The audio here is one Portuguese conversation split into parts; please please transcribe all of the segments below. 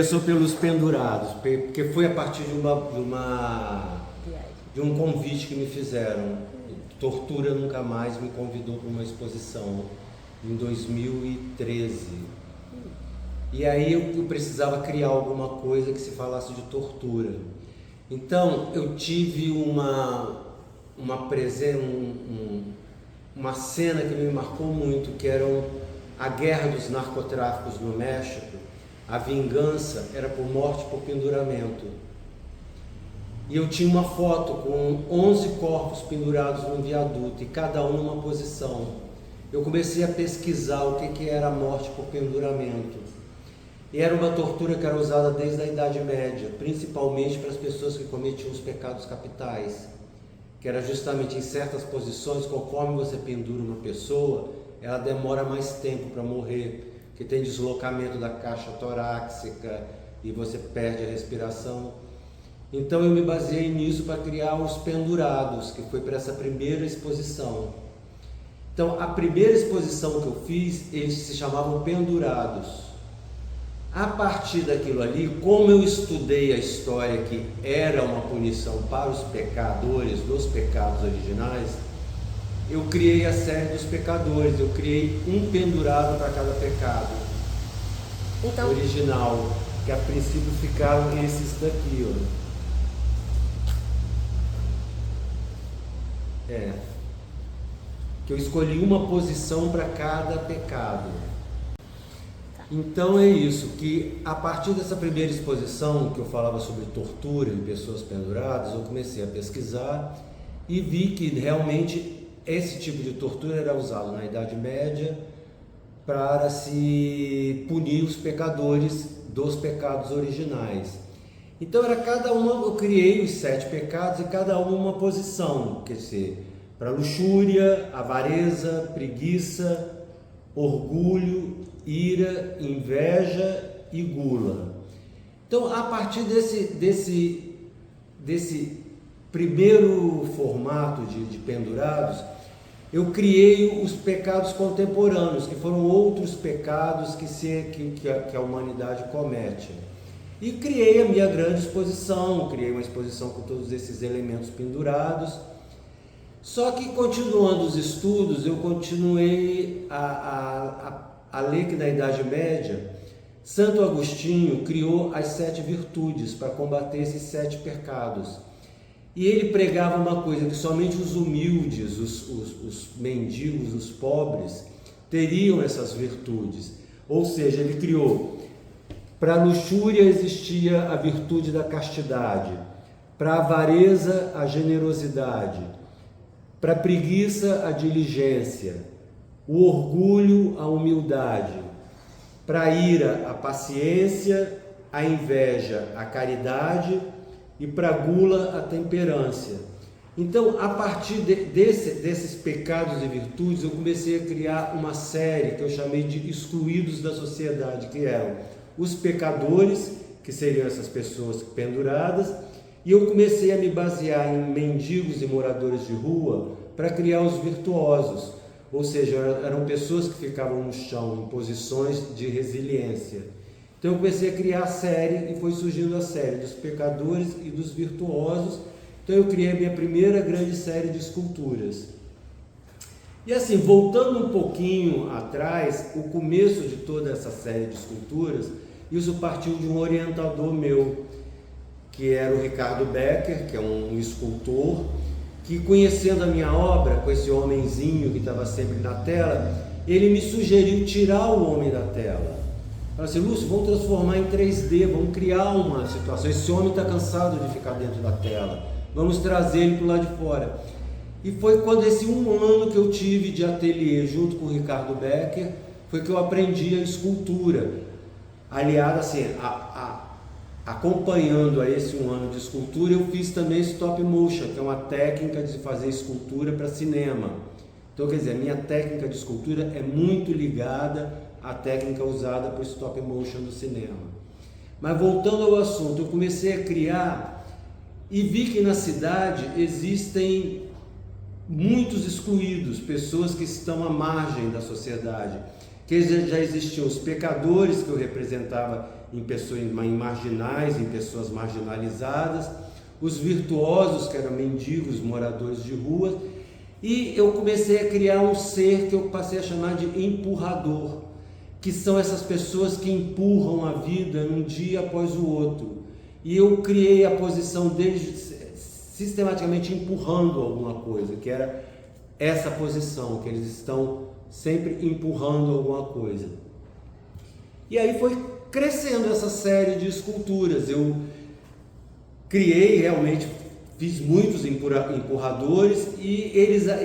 Começou pelos pendurados, porque foi a partir de um convite que me fizeram. Tortura Nunca Mais me convidou para uma exposição em 2013. E aí eu precisava criar alguma coisa que se falasse de tortura. Então eu tive uma cena que me marcou muito, que era a guerra dos narcotráficos no México. A vingança era por morte por penduramento. E eu tinha uma foto com 11 corpos pendurados num viaduto, e cada um numa posição. Eu comecei a pesquisar o que era a morte por penduramento. E era uma tortura que era usada desde a Idade Média, principalmente para as pessoas que cometiam os pecados capitais, que era justamente em certas posições, conforme você pendura uma pessoa, ela demora mais tempo para morrer, que tem deslocamento da caixa torácica e você perde a respiração. Então eu me baseei nisso para criar os pendurados, que foi para essa primeira exposição. Então a primeira exposição que eu fiz, eles se chamavam pendurados. A partir daquilo ali, como eu estudei a história que era uma punição para os pecadores dos pecados originais, eu criei a série dos pecadores. Eu criei um pendurado para cada pecado original, que a princípio ficaram esses daqui, ó. Que eu escolhi uma posição para cada pecado. Então é isso, que a partir dessa primeira exposição que eu falava sobre tortura em pessoas penduradas, eu comecei a pesquisar e vi que realmente esse tipo de tortura era usado na Idade Média para se punir os pecadores dos pecados originais. Então era cada uma, eu criei os 7 pecados e cada uma posição, quer dizer, para luxúria, avareza, preguiça, orgulho, ira, inveja e gula. Então, a partir desse primeiro formato de pendurados, eu criei os pecados contemporâneos, que foram outros pecados que a humanidade comete. E criei a minha grande exposição, criei uma exposição com todos esses elementos pendurados. Só que, continuando os estudos, eu continuei a ler que na Idade Média, Santo Agostinho criou as 7 virtudes para combater esses 7 pecados. E ele pregava uma coisa, que somente os humildes, os mendigos, os pobres, teriam essas virtudes. Ou seja, ele criou, para a luxúria existia a virtude da castidade, para a avareza a generosidade, para a preguiça a diligência, o orgulho a humildade, para a ira a paciência, a inveja a caridade e para a gula a temperância. Então, a partir desses pecados e virtudes, eu comecei a criar uma série que eu chamei de excluídos da sociedade, que eram os pecadores, que seriam essas pessoas penduradas, e eu comecei a me basear em mendigos e moradores de rua para criar os virtuosos, ou seja, eram pessoas que ficavam no chão em posições de resiliência. Então eu comecei a criar a série e foi surgindo a série dos pecadores e dos virtuosos. Então eu criei a minha primeira grande série de esculturas. E assim, voltando um pouquinho atrás, o começo de toda essa série de esculturas, isso partiu de um orientador meu, que era o Ricardo Becker, que é um escultor, que, conhecendo a minha obra, com esse homenzinho que estava sempre na tela, ele me sugeriu tirar o homem da tela. Falei assim: Lúcio, vamos transformar em 3D, vamos criar uma situação, esse homem está cansado de ficar dentro da tela, vamos trazer ele para o lado de fora. E foi quando esse 1 ano que eu tive de ateliê junto com o Ricardo Becker, foi que eu aprendi a escultura, aliado assim, acompanhando a esse 1 ano de escultura, eu fiz também stop motion, que é uma técnica de fazer escultura para cinema. Então, quer dizer, a minha técnica de escultura é muito ligada à técnica usada para o stop motion do cinema. Mas voltando ao assunto, eu comecei a criar e vi que na cidade existem muitos excluídos, pessoas que estão à margem da sociedade, que já existiam os pecadores, que eu representava em pessoas em marginais, em pessoas marginalizadas, os virtuosos, que eram mendigos, moradores de rua, e eu comecei a criar um ser que eu passei a chamar de empurrador, que são essas pessoas que empurram a vida um dia após o outro. E eu criei a posição deles sistematicamente empurrando alguma coisa, que era essa posição, que eles estão sempre empurrando alguma coisa. E aí foi crescendo essa série de esculturas. Eu criei realmente, fiz muitos empurradores e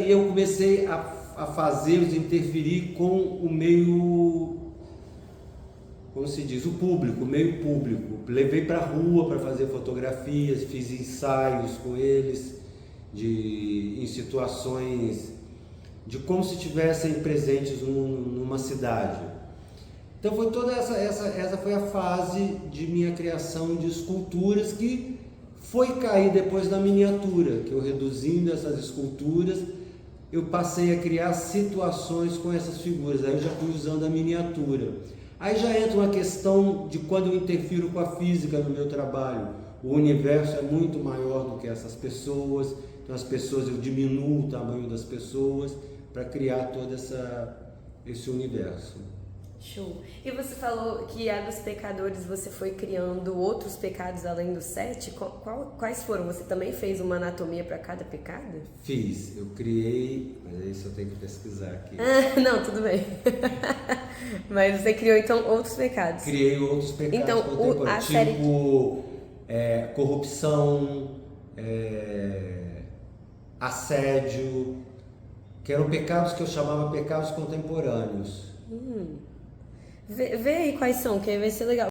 eu comecei a fazê-los interferir com o meio, como se diz, o público, o meio público. Levei para a rua para fazer fotografias, fiz ensaios com eles em situações de como se estivessem presentes numa cidade. Então foi toda essa foi a fase de minha criação de esculturas, que foi cair depois na miniatura, que eu reduzindo essas esculturas, eu passei a criar situações com essas figuras, aí eu já fui usando a miniatura. Aí já entra uma questão de quando eu interfiro com a física no meu trabalho. O universo é muito maior do que essas pessoas, então as pessoas, eu diminuo o tamanho das pessoas para criar todo esse universo. Show. E você falou que a dos pecadores você foi criando outros pecados além dos 7. Quais foram? Você também fez uma anatomia para cada pecado? Fiz. Eu criei, mas isso eu tenho que pesquisar aqui. Não, tudo bem. Mas você criou então outros pecados. Criei outros pecados então, contemporâneos, tipo corrupção, assédio, que eram pecados que eu chamava pecados contemporâneos. Vê aí quais são, que aí vai ser legal.